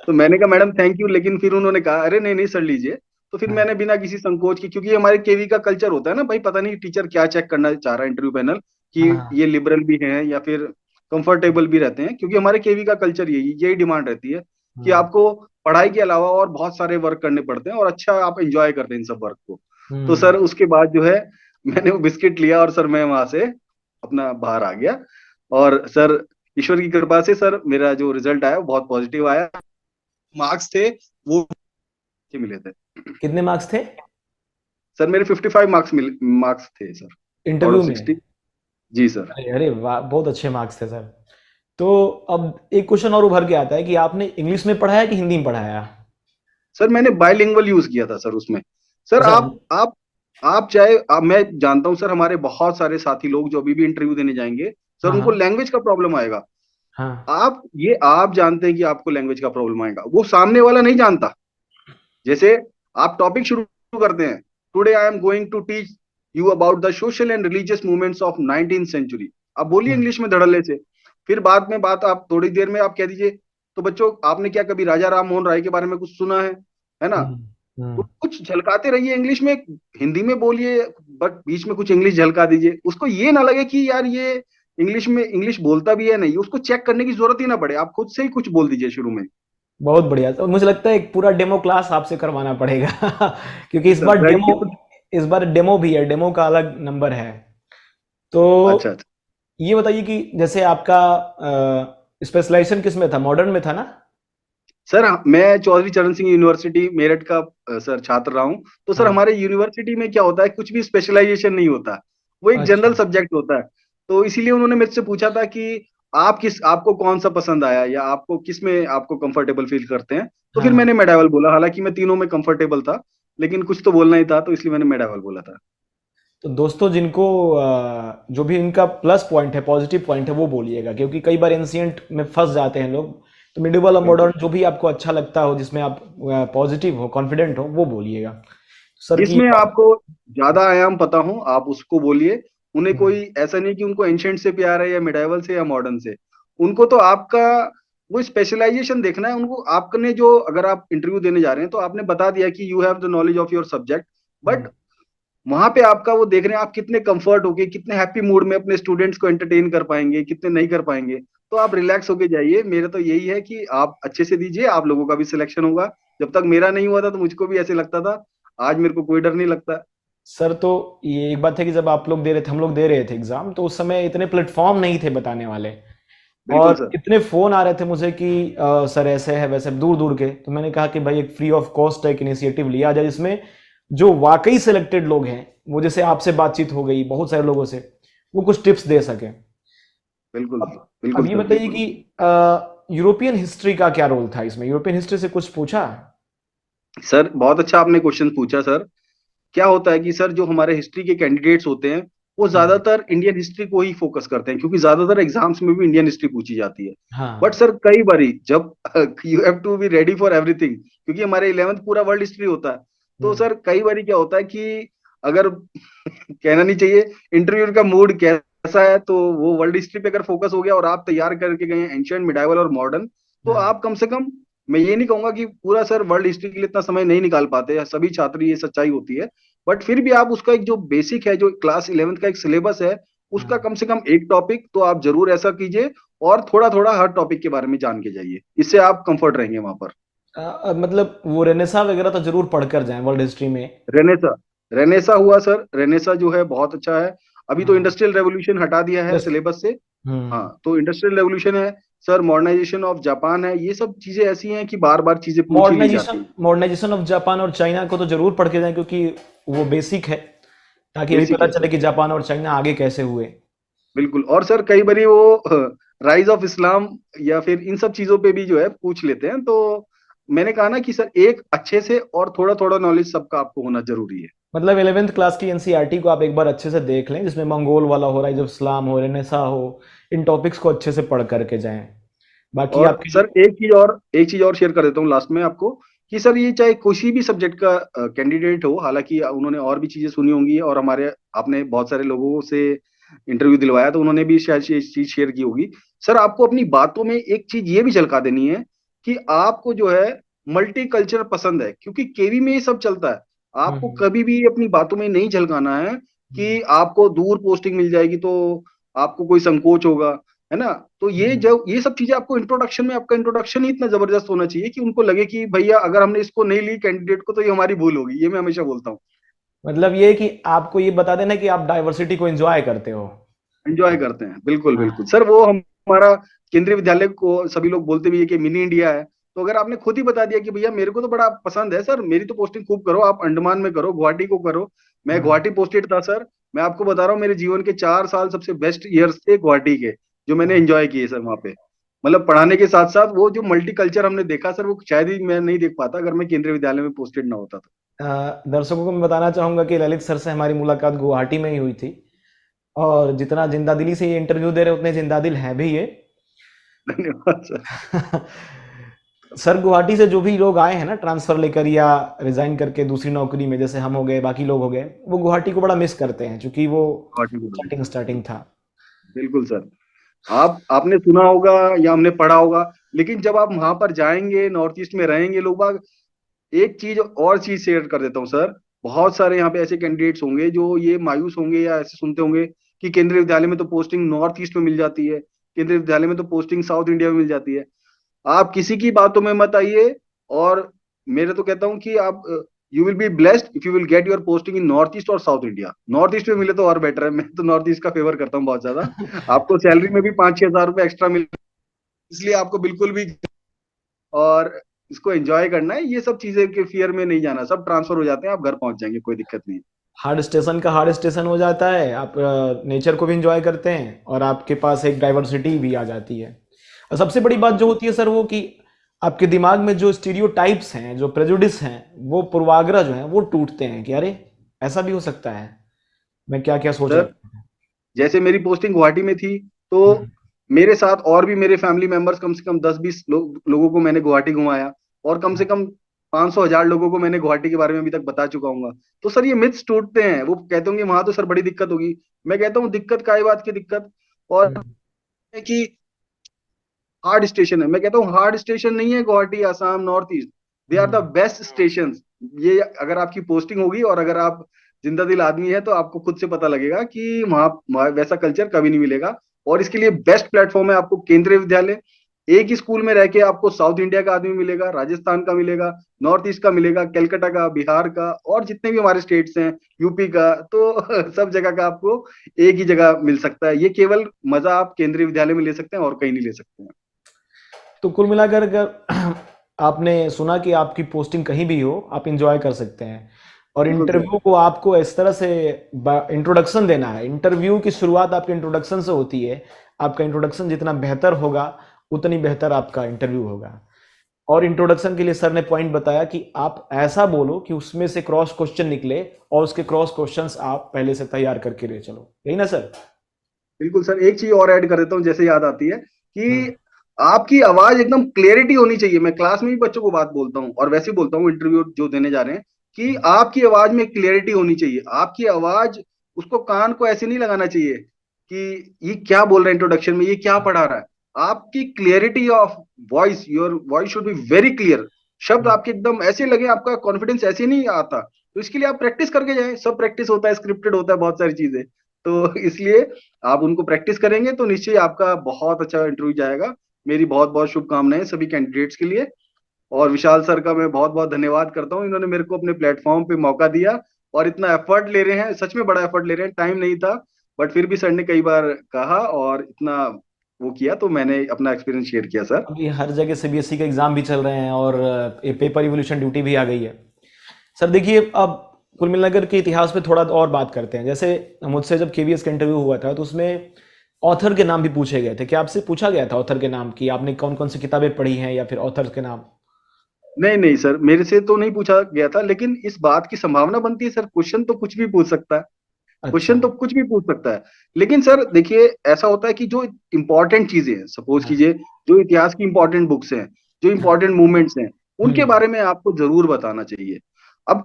तो मैंने कहा मैडम थैंक यू, लेकिन फिर उन्होंने कहा अरे नहीं नहीं सर लीजिए। तो फिर हाँ। मैंने बिना किसी संकोच के, क्योंकि हमारे केवी का कल्चर होता है ना भाई, पता नहीं टीचर क्या चेक करना चाह रहा है इंटरव्यू पैनल, कि हाँ। ये लिबरल भी हैं या फिर कंफर्टेबल भी रहते हैं, क्योंकि हमारे केवी का कल्चर यही यही डिमांड रहती है कि हाँ। आपको पढ़ाई के अलावा और बहुत सारे वर्क करने पड़ते हैं, और अच्छा आप एंजॉय करते हैं इन सब वर्क को। तो हम्म। सर उसके बाद जो है, मैंने वो बिस्किट लिया और सर मैं वहां से अपना बाहर आ गया। और सर ईश्वर की कृपा से सर मेरा जो रिजल्ट आया वो बहुत पॉजिटिव आया। मार्क्स थे वो के मिले थे। कितने मार्क्स थे सर मेरे 55 मार्क्स थे सर, आउट इंटरव्यू ऑफ में? 60। जी सर। अरे अरे वाह, बहुत अच्छे मार्क्स थे सर। तो अब एक क्वेश्चन और उभर के आता है कि आपने इंग्लिश में पढ़ाया कि हिंदी में पढ़ाया? सर मैंने बाइलिंगुअल यूज किया था सर उसमें। सर अच्छा। आप चाहे मैं जानता हूं सर, हमारे बहुत सारे साथी लोग जो अभी भी इंटरव्यू देने जाएंगे, सर हाँ। उनको हाँ। लैंग्वेज का प्रॉब्लम आएगा। हाँ। आप जानते हैं कि आपको लैंग्वेज का प्रॉब्लम आएगा, वो सामने वाला नहीं जानता। जैसे आप टॉपिक शुरू करते हैं, today I am going to teach you about the social and religious movements of 19th century. आप बोलिए हम्म। इंग्लिश में धड़ल्ले से। फिर बाद में बात आप थोड़ी देर में आप कह दीजिए, तो बच्चों आपने क्या कभी राजा राम मोहन राय के बारे में कुछ सुना है ना? हम्म। तो हम्म। कुछ झलकाते रहिए इंग्लिश में, हिंदी में बोलिए, बट बीच में कुछ इंग्लिश झलका दीजिए, उसको ये ना लगे कि यार ये इंग्लिश में इंग्लिश बोलता भी है नहीं, उसको चेक करने की जरूरत ही ना पड़े, आप खुद से ही कुछ बोल दीजिए शुरू में। बहुत बढ़िया, तो मुझे लगता है एक पूरा डेमो क्लास आपसे करवाना पड़ेगा क्योंकि इस sir bar thank demo, you. इस बार डेमो भी है, डेमो का अलग नंबर है। तो अच्छा अच्छा। ये बताइए कि जैसे आपका स्पेशलाइजेशन किस में था, मॉडर्न में था ना? सर मैं चौधरी चरण सिंह यूनिवर्सिटी मेरठ का सर छात्र रहा हूँ। तो सर हाँ। हमारे यूनिवर्सिटी में क्या होता है, कुछ भी स्पेशलाइजेशन नहीं होता, वो एक अच्छा। जनरल सब्जेक्ट होता है। तो इसीलिए उन्होंने मेरे से पूछा था कि आपको कौन सा पसंद आया, या आपको किस में आपको कंफर्टेबल फील करते हैं। तो फिर हाँ। मैंने मेडावल बोला, हालांकि मैं तीनों में कंफर्टेबल था, लेकिन कुछ तो बोलना ही था, तो इसलिए मैंने मेडावल बोला था। तो दोस्तों जिनको जो भी इनका प्लस पॉइंट है, पॉजिटिव पॉइंट है, वो बोलिएगा, क्योंकि कई बार एंशियंट में फंस जाते हैं लोग। तो मिडिवल और बिल्कुल। मॉडर्न जो भी आपको अच्छा लगता हो, जिसमें आप पॉजिटिव हो, कॉन्फिडेंट हो, वो बोलिएगा। सर की जिसमें आपको ज्यादा आयाम पता हो आप उसको बोलिए। उन्हें कोई ऐसा नहीं कि उनको एंशंट से प्यार है या मिडाइवल से या मॉडर्न से। उनको तो आपका वो स्पेशलाइजेशन देखना है उनको। आपने जो, अगर आप इंटरव्यू देने जा रहे हैं तो आपने बता दिया कि you have the knowledge of your subject, but वहां पे आपका वो देख रहे हैं आप कितने कंफर्ट होके, कितने हैप्पी मूड में अपने स्टूडेंट्स को एंटरटेन कर पाएंगे, कितने नहीं कर पाएंगे। तो आप रिलैक्स होके जाइए, मेरा तो यही है कि आप अच्छे से दीजिए, आप लोगों का भी सिलेक्शन होगा। जब तक मेरा नहीं हुआ था तो मुझको भी ऐसे लगता था, आज मेरे को कोई डर नहीं लगता। सर तो ये एक बात है कि जब आप लोग दे रहे थे, हम लोग दे रहे थे एग्जाम, तो उस समय इतने प्लेटफॉर्म नहीं थे बताने वाले, बिल्कुल और सर। इतने फोन आ रहे थे मुझे कि सर ऐसे है वैसे, दूर दूर के। तो मैंने कहा कि भाई एक फ्री ऑफ कॉस्ट एक इनिशिएटिव लिया जाए, जिसमें जो वाकई सिलेक्टेड लोग हैं, वो जैसे आपसे बातचीत हो गई बहुत सारे लोगों से, वो कुछ टिप्स दे सके। बिल्कुल अब बिल्कुल अब ये सर बताइए बिल्कुल। कि यूरोपियन हिस्ट्री का क्या रोल था इसमें, यूरोपियन हिस्ट्री से कुछ पूछा? सर बहुत अच्छा आपने क्वेश्चन पूछा सर। क्या होता है कि सर जो हमारे हिस्ट्री के कैंडिडेट्स होते हैं, वो हम्म। ज्यादातर इंडियन हिस्ट्री को ही फोकस करते हैं, क्योंकि ज्यादातर एग्जाम्स में भी इंडियन हिस्ट्री पूछी जाती है। बट हाँ। सर कई बारी जब you have to be ready for everything, क्योंकि हमारे 11th पूरा वर्ल्ड हिस्ट्री होता है। तो हम्म। सर कई बारी क्या होता है कि अगर कहना नहीं चाहिए, इंटरव्यू का मूड कैसा है, तो वो वर्ल्ड हिस्ट्री पे अगर फोकस हो गया और आप तैयार करके गए एंशियंट मिडाइवल और मॉडर्न, तो हाँ। आप कम से कम, मैं ये नहीं कहूंगा कि पूरा सर वर्ल्ड हिस्ट्री के लिए इतना समय नहीं निकाल पाते, सभी छात्र, ये सच्चाई होती है। बट फिर भी आप उसका एक जो बेसिक है, जो क्लास 11th का एक सिलेबस है, उसका हाँ। कम से कम एक टॉपिक तो आप जरूर ऐसा कीजिए, और थोड़ा थोड़ा हर टॉपिक के बारे में जान के जाइए, इससे आप कंफर्ट रहेंगे वहां पर। मतलब वो रेनेसा वगैरह तो जरूर पढ़कर जाएं वर्ल्ड हिस्ट्री में। रेनेसा, रेनेसा हुआ सर, रेनेसा जो है बहुत अच्छा है। अभी तो हाँ। इंडस्ट्रियल रेवोल्यूशन हटा दिया है जस्ट। सिलेबस से। हम्म। हाँ तो इंडस्ट्रियल रेवोल्यूशन है, सर मॉडर्नाइजेशन ऑफ जापान है, ये सब चीजें ऐसी हैं कि बार बार चीजें पूछ ही ली जाती मॉडर्नाइजेशन हैं। मॉडर्नाइजेशन ऑफ जापान और चाइना को तो जरूर पढ़ के जाएं, क्योंकि वो बेसिक है, ताकि अभी बेसिक पता है चले सर, कि जापान और चाइना आगे कैसे हुए। बिल्कुल। और सर कई बारी वो राइज ऑफ इस्लाम या फिर इन सब चीजों पे भी जो है पूछ लेते हैं, तो मैंने कहा ना कि सर एक अच्छे से और थोड़ा थोड़ा नॉलेज सबका आपको होना जरूरी है। मतलब 11वीं क्लास की एनसीईआरटी को आप एक बार अच्छे से देख लें, जिसमें मंगोल वाला हो, राइज ऑफ इस्लाम हो, रेनेसा हो, इन टॉपिक्स को अच्छे से पढ़ करके जाएं। बाकी और आपकी सर जो एक चीज और शेयर कर देता हूँ लास्ट में आपको, कि सर ये चाहे किसी भी सब्जेक्ट का कैंडिडेट हो, हालांकि उन्होंने और भी चीजें सुनी होंगी और हमारे आपने बहुत सारे लोगों से इंटरव्यू दिलवाया तो उन्होंने भी शायद ये चीज शेयर की होगी। सर आपको अपनी बातों में एक चीज ये भी झलका देनी है कि आपको जो है मल्टी कल्चर पसंद है, क्योंकि केवी में ये सब चलता है। आपको हम्म, कभी भी अपनी बातों में नहीं झलकाना है कि हम्म, आपको दूर पोस्टिंग मिल जाएगी तो आपको कोई संकोच होगा, है ना। तो ये हम्म। जब ये सब चीजें आपको इंट्रोडक्शन में, आपका इंट्रोडक्शन ही इतना जबरदस्त होना चाहिए कि उनको लगे कि भैया अगर हमने इसको नहीं ली कैंडिडेट को तो ये हमारी भूल होगी, ये मैं हमेशा बोलता हूँ। मतलब ये कि आपको ये बता देना कि आप डाइवर्सिटी को एंजॉय करते हो। एंजॉय करते हैं, बिल्कुल बिल्कुल हाँ। सर। वो हमारा केंद्रीय विद्यालय को सभी लोग बोलते भी है कि मिनी इंडिया है। तो अगर आपने खुद ही बता दिया कि भैया मेरे को तो बड़ा पसंद है सर, मेरी तो पोस्टिंग खूब करो, आप अंडमान में करो, गुवाहाटी को करो। मैं हम्म। गुवाहाटी पोस्टेड था सर। मैं आपको बता रहा हूँ मेरे जीवन के 4 साल सबसे बेस्ट ईयर्स थे गुवाहाटी के, जो मैंने हाँ। एंजॉय किए सर वहाँ पे। मतलब पढ़ाने के साथ साथ वो जो मल्टी कल्चर हमने देखा सर, वो शायद ही मैं नहीं देख पाता अगर मैं केंद्रीय विद्यालय में पोस्टेड ना होता तो। दर्शकों को मैं बताना चाहूंगा कि ललित सर से हमारी मुलाकात गुवाहाटी में ही हुई थी, और जितना जिंदा दिली से ये इंटरव्यू दे रहे उतने जिंदा दिल हैं भी ये। धन्यवाद सर। सर गुवाहाटी से जो भी लोग आए हैं ना ट्रांसफर लेकर या रिजाइन करके दूसरी नौकरी में, जैसे हम हो गए, बाकी लोग हो गए, वो गुवाहाटी को बड़ा मिस करते हैं, क्योंकि वो गुवाहाटी को बोलिए स्टार्टिंग सर, स्टार्टिंग था। बिल्कुल सर। आप आपने सुना होगा या हमने पढ़ा होगा, लेकिन जब आप वहां पर जाएंगे, नॉर्थ ईस्ट में रहेंगे लोग बाग, एक चीज और चीज शेयर कर देता हूँ सर। बहुत सारे यहाँ पे ऐसे कैंडिडेट्स होंगे जो ये मायूस होंगे या ऐसे सुनते होंगे कि केंद्रीय विद्यालय में तो पोस्टिंग नॉर्थ ईस्ट में मिल जाती है, केंद्रीय विद्यालय में तो पोस्टिंग साउथ इंडिया में मिल जाती है। आप किसी की बातों में मत आइए। और मेरे तो कहता हूँ कि आप you will be blessed if you will get your posting in north east और साउथ इंडिया। नॉर्थ ईस्ट में मिले तो और बेटर है, मैं तो नॉर्थ ईस्ट का फेवर करता हूँ बहुत ज्यादा। आपको सैलरी में भी 5-6 हज़ार रुपये एक्स्ट्रा मिल, इसलिए आपको बिल्कुल भी और इसको एंजॉय करना है। ये सब चीजें के फियर में नहीं जाना, सब ट्रांसफर हो जाते हैं, आप घर पहुंच जाएंगे, कोई दिक्कत नहीं है। हार्ड स्टेशन का हार्ड स्टेशन हो जाता है, आप नेचर को भी इंजॉय करते हैं, और आपके पास एक डाइवर्सिटी भी आ जाती है। और सबसे बड़ी बात जो होती है सर, वो कि आपके दिमाग में जो स्टीरियोटाइप्स हैं, जो प्रेजुडिस हैं, वो पूर्वाग्रह जो हैं वो टूटते हैं कि अरे ऐसा भी हो सकता है, मैं क्या क्या सोच सर रखा था। जैसे मेरी पोस्टिंग गुवाहाटी में थी, तो हम्म, मेरे साथ और भी मेरे फैमिली मेंबर्स कम से कम 10-20 लोगों को मैंने गुवाहाटी घुमाया, और कम से कम 500-1000 लोगों को मैंने गुवाहाटी के बारे में अभी तक बता चुका हूँ। तो सर ये मिथ्स टूटते हैं। वो कहते होंगे वहां तो सर बड़ी दिक्कत होगी, मैं कहता हूँ दिक्कत काय बात की दिक्कत। और हम्म, है कि हार्ड स्टेशन है, मैं कहता हूँ हार्ड स्टेशन नहीं है Guwahati, Assam, north east, they are the hmm. Best station. ये अगर आपकी पोस्टिंग होगी और अगर आप जिंदा दिल आदमी है तो आपको खुद से पता लगेगा कि वहाँ वैसा कल्चर कभी नहीं मिलेगा। और इसके लिए बेस्ट प्लेटफॉर्म है आपको केंद्रीय विद्यालय। एक ही स्कूल में रह के आपको साउथ इंडिया का आदमी मिलेगा, राजस्थान का मिलेगा, नॉर्थ ईस्ट का मिलेगा, कलकत्ता का, बिहार का, और जितने भी हमारे स्टेट्स हैं, यूपी का, तो सब जगह का आपको एक ही जगह मिल सकता है। ये केवल मजा आप केंद्रीय विद्यालय में ले सकते हैं और कहीं नहीं ले सकते हैं। तो कुल मिलाकर अगर आपने सुना कि आपकी पोस्टिंग कहीं भी हो, आप इंजॉय कर सकते हैं। और बिल्कुल सर। इंटरव्यू को आपको इस तरह से इंट्रोडक्शन देना है। इंटरव्यू की शुरुआत आपके इंट्रोडक्शन से होती है। आपका इंट्रोडक्शन जितना बेहतर होगा, उतनी बेहतर आपका इंटरव्यू होगा। और इंट्रोडक्शन के लिए सर ने पॉइंट बताया कि आप ऐसा बोलो कि उसमें से क्रॉस क्वेश्चन निकले, और उसके क्रॉस क्वेश्चंस आप पहले से तैयार करके ले चलो, यही ना सर? बिल्कुल सर, एक चीज और ऐड कर देता हूँ जैसे याद आती है हम्म, कि आपकी आवाज एकदम क्लियरिटी होनी चाहिए। मैं क्लास में भी बच्चों को बात बोलता हूँ और वैसे ही बोलता हूँ इंटरव्यू जो देने जा रहे हैं, कि आपकी आवाज में क्लियरिटी होनी चाहिए। आपकी आवाज, उसको कान को ऐसे नहीं लगाना चाहिए कि ये क्या बोल रहा है इंट्रोडक्शन में, ये क्या पढ़ा रहा है। आपकी clarity of voice, your voice should be very clear. शब्द हम्म। आपके एकदम ऐसे लगे, आपका कॉन्फिडेंस ऐसे नहीं आता। तो इसके लिए आप प्रैक्टिस करके जाएं, सब प्रैक्टिस होता है, स्क्रिप्टेड होता है बहुत सारी चीजें। तो इसलिए आप उनको प्रैक्टिस करेंगे तो निश्चय आपका बहुत अच्छा इंटरव्यू जाएगा। मेरी बहुत बहुत शुभकामनाएं सभी कैंडिडेट्स के लिए। और विशाल सर का मैं बहुत बहुत धन्यवाद करता हूँ, इन्होंने मेरे को अपने प्लेटफॉर्म पे मौका दिया और इतना एफर्ट ले रहे हैं, सच में बड़ा एफर्ट ले रहे हैं। टाइम नहीं था, बट फिर भी सर ने कई बार कहा और इतना वो किया, तो मैंने अपना एक्सपीरियंस शेयर किया सर। अभी हर जगह सीबीएसई के एग्जाम भी चल रहे हैं और पेपर रिवोल्यूशन ड्यूटी भी आ गई है। सर देखिए, अब कुल मिलाकर के इतिहास पे थोड़ा और बात करते हैं। जैसे मुझसे जब केवीएस का इंटरव्यू हुआ था तो उसमें ऑथर के नाम भी पूछे गए थे। क्या आपसे पूछा गया था ऑथर के नाम कि आपने कौन कौन सी किताबें पढ़ी हैं या फिर ऑथर के नाम? नहीं नहीं सर, मेरे से तो नहीं पूछा गया था, लेकिन इस बात की संभावना बनती है सर, क्वेश्चन तो कुछ भी पूछ सकता है। अच्छा। क्वेश्चन तो कुछ भी पूछ सकता है। लेकिन सर देखिए, ऐसा होता है कि जो इंपॉर्टेंट चीजें हैं, सपोज हाँ। कीजिए जो इतिहास की इंपॉर्टेंट बुक्स हैं, जो इंपॉर्टेंट मूवमेंट्स हैं, उनके हम्म। बारे में आपको जरूर बताना चाहिए। अब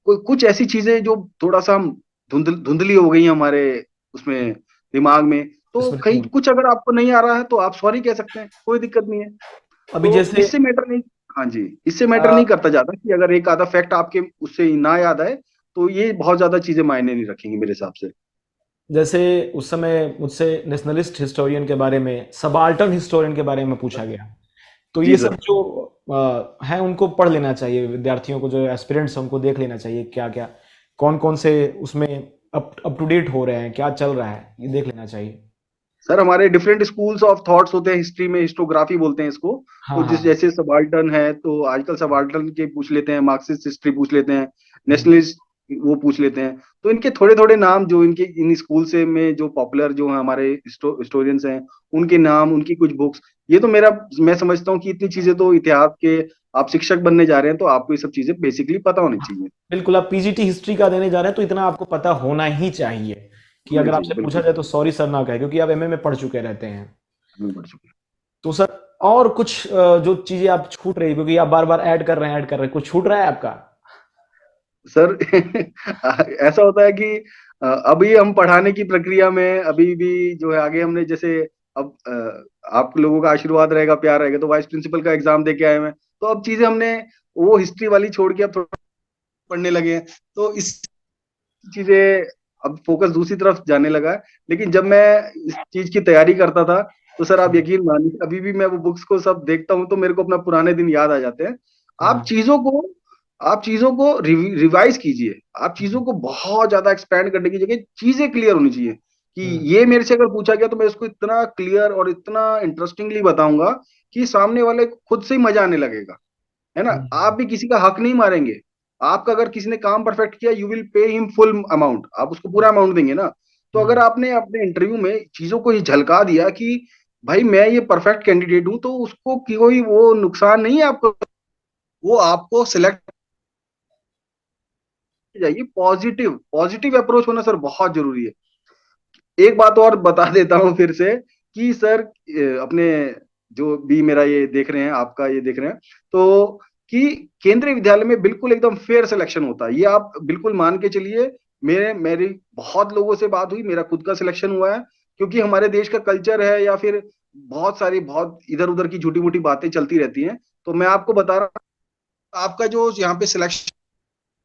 कुछ ऐसी चीजें जो थोड़ा सा हम धुंधली हो गई हैं हमारे उसमें, दिमाग में, तो कहीं स्मृति। कुछ अगर आपको नहीं आ रहा है तो आप सॉरी कह सकते हैं, कोई दिक्कत नहीं है। अभी तो जैसे इससे मैटर नहीं, हाँ जी, इससे मैटर अ, नहीं करता ज्यादा कि अगर एक आधा फैक्ट आपके उससे ना याद आए, तो ये बहुत ज्यादा चीजें मायने नहीं रखेंगी मेरे हिसाब से। जैसे उस समय मुझसे नेशनलिस्ट हिस्टोरियन के बारे में, सबाल्टर्न हिस्टोरियन के बारे में पूछा गया। तो जी ये सब सर। जो है उनको पढ़ लेना चाहिए विद्यार्थियों को, जो एस्पिरेंट्स हैं उनको देख लेना चाहिए क्या क्या कौन कौन से उसमें अप टू डेट हो रहे हैं, क्या चल रहा है, ये देख लेना चाहिए। सर हमारे डिफरेंट स्कूल्स ऑफ थॉट्स होते हैं हिस्ट्री में, हिस्टोग्राफी बोलते हैं इसको। हाँ तो हाँ जिस हाँ। जैसे सबाल्टर्न है, तो आजकल सबाल्टर्न के पूछ लेते हैं, मार्क्सिस्ट हिस्ट्री पूछ लेते हैं, हम्म। नेशनलिस्ट वो पूछ लेते हैं। तो इनके थोड़े थोड़े नाम जो इनके इन स्कूल से में जो पॉपुलर जो है हमारे हिस्टोरियंस हैं, उनके नाम, उनकी कुछ बुक्स, ये तो मेरा, मैं समझता हूँ कि इतनी चीजें तो इतिहास के, आप शिक्षक बनने जा रहे हैं तो आपको ये सब चीजें बेसिकली पता होनी चाहिए। बिल्कुल, आप पीजीटी हिस्ट्री का देने जा रहे हैं तो इतना आपको पता होना ही चाहिए कि होनी अगर चाहिए आपसे पूछा बिल्कुल। जाए तो सॉरी सर ना कहे, क्योंकि आप एमए में पढ़ चुके रहते हैं। हमें बढ़ चुके हैं। तो सर और कुछ जो चीजें आप छूट रही है, क्योंकि आप बार बार ऐड कर रहे हैं, कुछ छूट रहा है आपका? सर ऐसा होता है कि अभी हम पढ़ाने की प्रक्रिया में, अभी भी जो है आगे हमने जैसे, अब आप लोगों का आशीर्वाद रहेगा, प्यार रहेगा, तो वाइस प्रिंसिपल का एग्जाम दे के आए हैं, तो अब चीजें हमने वो हिस्ट्री वाली छोड़ के अब थोड़ा पढ़ने लगे हैं। तो इस चीजें, अब फोकस दूसरी तरफ जाने लगा है। लेकिन जब मैं इस चीज की तैयारी करता था, तो सर आप यकीन मानिए, अभी भी मैं वो बुक्स को सब देखता हूँ तो मेरे को अपना पुराने दिन याद आ जाते हैं। आप हाँ। चीजों को आप चीजों को रिवाइज कीजिए। आप चीजों को बहुत ज्यादा एक्सपैंड करने की जगह चीजें क्लियर होनी चाहिए, कि हम्म। ये मेरे से अगर पूछा गया तो मैं इसको इतना क्लियर और इतना इंटरेस्टिंगली बताऊंगा कि सामने वाले को खुद से ही मजा आने लगेगा। है ना? आप हम्म। भी किसी का हक नहीं मारेंगे। आपका अगर किसी ने काम परफेक्ट किया, you will pay him full amount, आप उसको पूरा अमाउंट देंगे ना। तो अगर हम्म। आपने अपने इंटरव्यू में चीजों को ये झलका दिया कि भाई मैं ये परफेक्ट कैंडिडेट हूं, तो उसको कोई वो नुकसान नहीं है आपको, वो आपको सिलेक्ट जाइए। पॉजिटिव पॉजिटिव अप्रोच होना सर बहुत जरूरी है। एक बात और बता देता हूँ फिर से, कि सर अपने जो भी मेरा ये देख रहे हैं, आपका ये देख रहे हैं, तो कि केंद्रीय विद्यालय में बिल्कुल एकदम फेयर सिलेक्शन होता है, ये आप बिल्कुल मान के चलिए। मेरी बहुत लोगों से बात हुई, मेरा खुद का सिलेक्शन हुआ है। क्योंकि हमारे देश का कल्चर है, या फिर बहुत सारी बहुत इधर उधर की झूठी मूठी बातें चलती रहती हैं। तो मैं आपको बता रहा हूँ, आपका जो यहाँ पे सिलेक्शन,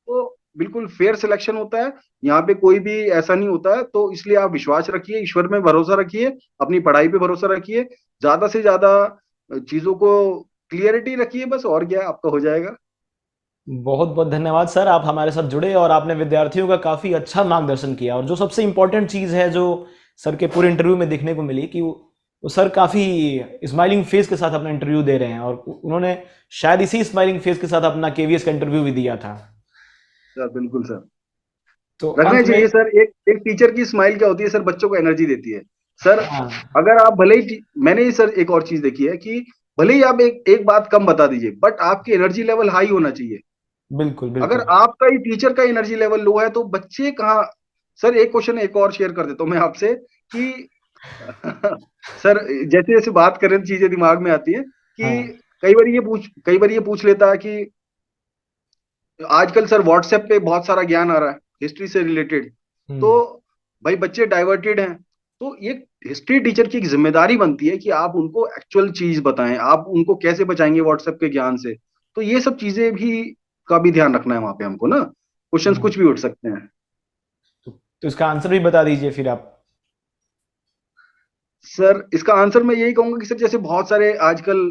तो बिल्कुल फेयर सिलेक्शन होता है। यहाँ पे कोई भी ऐसा नहीं होता है, तो इसलिए आप विश्वास रखिए, ईश्वर में भरोसा रखिए, अपनी पढ़ाई पे भरोसा रखिए, ज्यादा से ज्यादा चीजों को क्लियरिटी रखिए, बस और क्या आपका हो जाएगा। बहुत बहुत धन्यवाद सर, आप हमारे साथ जुड़े और आपने विद्यार्थियों का काफ़ी अच्छा मार्गदर्शन किया। और जो सबसे इम्पोर्टेंट चीज़ है जो सर के पूरे इंटरव्यू में देखने को मिली कि वो सर काफ़ी स्माइलिंग फेस के साथ अपना इंटरव्यू दे रहे हैं, और उन्होंने शायद इसी स्माइलिंग फेस के साथ अपना केवीएस का इंटरव्यू भी दिया था। सर बिल्कुल सर, तो रखना अंत में चाहिए सर। एक एक टीचर की स्माइल क्या होती है सर, बच्चों को एनर्जी देती है सर। हाँ। अगर आप भले ही मैंने सर एक और चीज देखी है कि भले ही आप एक एक बात कम बता दीजिए, बट आपकी एनर्जी लेवल हाई होना चाहिए। बिल्कुल अगर बिल्कुल। आपका ही टीचर का एनर्जी लेवल लो है तो बच्चे कहाँ। सर एक क्वेश्चन एक और शेयर कर देता हूँ मैं आपसे, कि सर जैसे जैसे बात करें तो चीजें दिमाग में आती है, कि हाँ। कई बार ये पूछ लेता है कि आजकल सर व्हाट्सएप पे बहुत सारा ज्ञान आ रहा है हिस्ट्री से रिलेटेड। तो हम्म। भाई बच्चे डाइवर्टेड हैं, तो ये हिस्ट्री टीचर की एक जिम्मेदारी बनती है कि आप उनको एक्चुअल चीज बताएं, आप उनको कैसे बचाएंगे व्हाट्सएप के ज्ञान से। तो ये सब चीजें भी का भी ध्यान रखना है वहां पे हमको ना, क्वेश्चंस हम्म। कुछ भी उठ सकते हैं। तो इसका आंसर भी बता दीजिए फिर आप। सर इसका आंसर मैं यही कहूंगा कि सर जैसे बहुत सारे आजकल,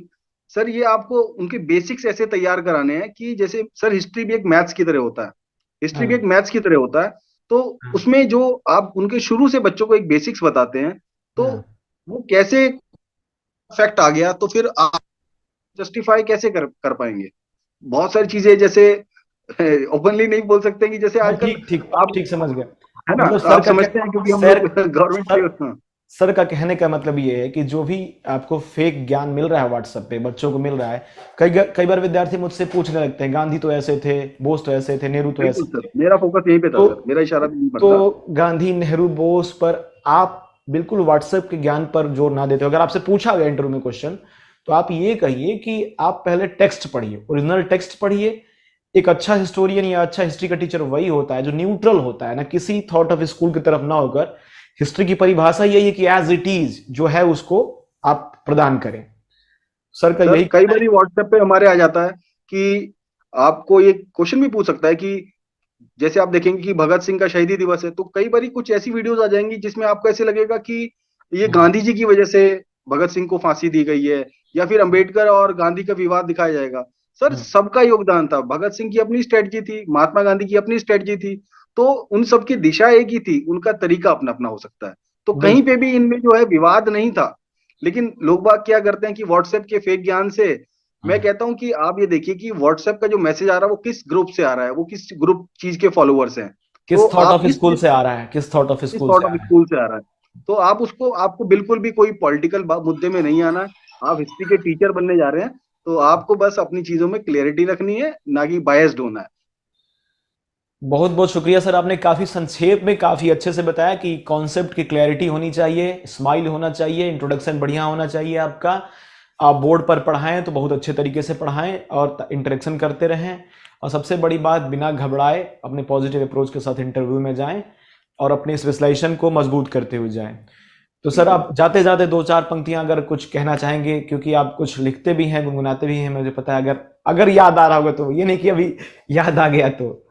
सर ये आपको उनके बेसिक्स ऐसे तैयार कराने हैं कि जैसे सर हिस्ट्री भी एक मैथ्स की तरह होता है, हिस्ट्री भी एक हाँ मैथ्स की तरह होता है। तो हाँ उसमें जो आप उनके शुरू से बच्चों को एक बेसिक्स बताते हैं, तो हाँ। वो कैसे फैक्ट आ गया तो फिर आप जस्टिफाई कैसे कर पाएंगे? बहुत सारी चीजें जैसे ओपनली नहीं बोल सकते कि जैसे मैं आजकल ठीक ठीक आप, ठीक समझ गया। है ना, मतलब तो आप समझते हैं क्योंकि हम सर लोग गवर्नमेंट के। सर हाँ, सर का कहने का मतलब ये है कि जो भी आपको फेक ज्ञान मिल रहा है व्हाट्सएप पे बच्चों को मिल रहा है, कई बार विद्यार्थी मुझसे पूछने लगते हैं, गांधी तो ऐसे थे, बोस तो ऐसे थे, नेहरू तो बिल्कुल ऐसे सर, थे। मेरा फोकस यहीं पे था तो सर, मेरा इशारा भी यहीं पर था। तो गांधी नेहरू बोस पर आप बिल्कुल व्हाट्सएप के ज्ञान पर जोर ना देते हो। अगर आपसे पूछा गया इंटरव्यू में क्वेश्चन, तो आप ये कहिए कि आप पहले टेक्स्ट पढ़िए, ओरिजिनल टेक्स्ट पढ़िए। एक अच्छा हिस्टोरियन या अच्छा हिस्ट्री का टीचर वही होता है जो न्यूट्रल होता है, ना किसी थॉट ऑफ स्कूल की तरफ ना होकर। हिस्ट्री की परिभाषा यही है कि एज इट इज जो है उसको आप प्रदान करें। सर का सर यही कई कहना है। बार व्हाट्सएप पे हमारे आ जाता है कि आपको ये क्वेश्चन भी पूछ सकता है कि जैसे आप देखेंगे कि भगत सिंह का शहीदी दिवस है, तो कई बार कुछ ऐसी वीडियोस आ जाएंगी जिसमें आपको ऐसे लगेगा कि ये हम्म, गांधी जी की वजह से भगत सिंह को फांसी दी गई है, या फिर अंबेडकर और गांधी का विवाद दिखाया जाएगा। सर हम्म, सबका योगदान था, भगत सिंह की अपनी स्ट्रेटजी थी, महात्मा गांधी की अपनी स्ट्रेटजी थी, तो उन सबकी दिशा एक ही थी, उनका तरीका अपना अपना हो सकता है। तो कहीं बिल्कुल। पे भी इनमें जो है विवाद नहीं था। लेकिन लोग बाग क्या करते हैं कि व्हाट्सएप के फेक ज्ञान से, मैं हम्म, कहता हूं कि आप ये देखिए कि व्हाट्सएप का जो मैसेज आ रहा है वो किस ग्रुप से आ रहा है, वो किस ग्रुप चीज के फॉलोअर्स हैं। तो किस थॉट आप ऑफ स्कूल से आ रहा है, किस थॉट ऑफ इस स्कूल सॉर्ट से ऑफ आ रहा है। स्कूल से आ रहा है, तो आप उसको, आपको बिल्कुल भी कोई पॉलिटिकल मुद्दे में नहीं आना है। आप हिस्ट्री के टीचर बनने जा रहे हैं, तो आपको बस अपनी चीजों में क्लियरिटी रखनी है, ना कि बायस्ड होना है। बहुत बहुत शुक्रिया सर, आपने काफ़ी संक्षेप में काफ़ी अच्छे से बताया कि कॉन्सेप्ट की क्लैरिटी होनी चाहिए, स्माइल होना चाहिए, इंट्रोडक्शन बढ़िया होना चाहिए आपका। आप बोर्ड पर पढ़ाएं तो बहुत अच्छे तरीके से पढ़ाएं और इंटरेक्शन करते रहें। और सबसे बड़ी बात, बिना घबराए अपने पॉजिटिव अप्रोच के साथ इंटरव्यू में जाएं और अपने इस विश्लेषण को मजबूत करते हुए जाएं। तो सर बिल्कुल आप जाते जाते दो चार पंक्तियां अगर कुछ कहना चाहेंगे, क्योंकि आप कुछ लिखते भी हैं, गुनगुनाते भी हैं, मुझे पता है। अगर अगर याद आ रहा होगा तो, ये नहीं कि अभी याद आ गया तो।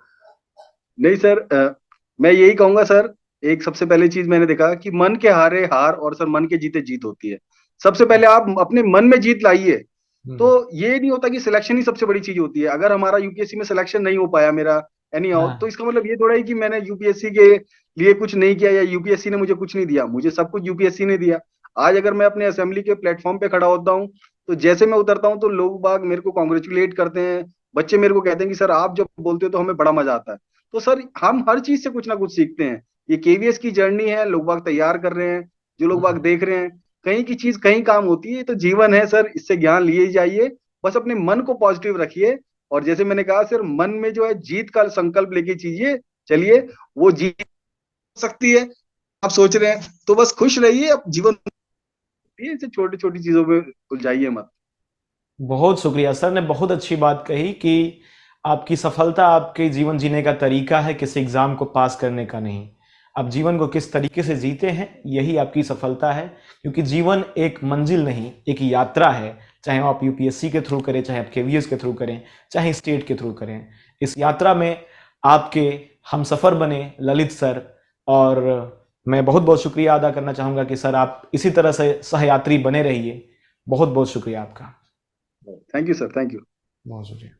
नहीं सर, मैं यही कहूंगा सर, एक सबसे पहले चीज मैंने देखा कि मन के हारे हार और सर मन के जीते जीत होती है। सबसे पहले आप अपने मन में जीत लाइए। तो हम्म, ये नहीं होता कि सिलेक्शन ही सबसे बड़ी चीज होती है। अगर हमारा यूपीएससी में सिलेक्शन नहीं हो पाया मेरा एनी हाउ, तो हाँ, इसका मतलब ये थोड़ा ही कि मैंने यूपीएससी के लिए कुछ नहीं किया या यूपीएससी ने मुझे कुछ नहीं दिया। मुझे सब कुछ यूपीएससी ने दिया। आज अगर मैं अपने असेंबली के प्लेटफॉर्म पे खड़ा होता हूँ, तो जैसे मैं उतरता हूँ तो लोग बाग मेरे को कॉन्ग्रेचुलेट करते हैं। बच्चे मेरे को कहते हैं कि सर आप जब बोलते हो तो हमें बड़ा मजा आता है। तो सर हम हर चीज से कुछ ना कुछ सीखते हैं। ये केवीएस की जर्नी है, लोग बाग तैयार कर रहे हैं, जो लोग बाग देख रहे हैं, कहीं की चीज कहीं काम होती है। तो जीवन है सर, इससे ज्ञान लिए ही जाइए। बस अपने मन को पॉजिटिव रखिए, और जैसे मैंने कहा सर, मन में जो है जीत का संकल्प लेके चीजिए, चलिए, वो जीत सकती है। आप सोच रहे हैं तो बस खुश रहिए, अब जीवन इसे छोटी छोटी चीजों में उलझाइए मत। बहुत शुक्रिया सर ने बहुत अच्छी बात कही कि आपकी सफलता आपके जीवन जीने का तरीका है, किसी एग्जाम को पास करने का नहीं। आप जीवन को किस तरीके से जीते हैं, यही आपकी सफलता है। क्योंकि जीवन एक मंजिल नहीं, एक यात्रा है। चाहे आप यूपीएससी के थ्रू करें, चाहे आप केवीएस के थ्रू करें, चाहे स्टेट के थ्रू करें, इस यात्रा में आपके हम सफर बने ललित सर। और मैं बहुत बहुत शुक्रिया अदा करना चाहूंगा कि सर आप इसी तरह से सहयात्री बने रहिए। बहुत बहुत शुक्रिया आपका। Thank you sir, thank you. बहुत शुक्रिया।